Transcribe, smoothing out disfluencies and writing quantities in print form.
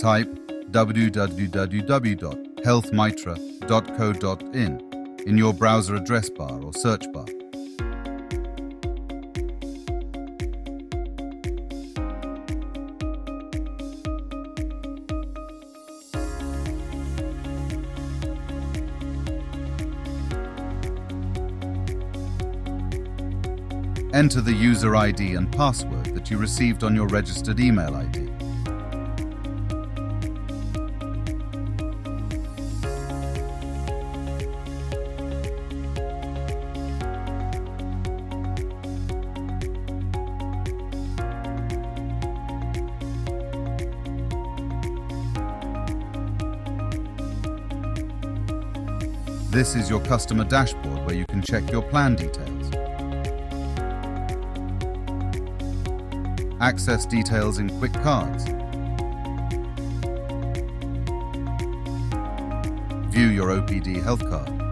Type www.healthmitra.co.in in your browser address bar or search bar. Enter the user ID and password that you received on your registered email ID. This is your customer dashboard where you can check your plan details. Access details in quick cards. View your OPD health card.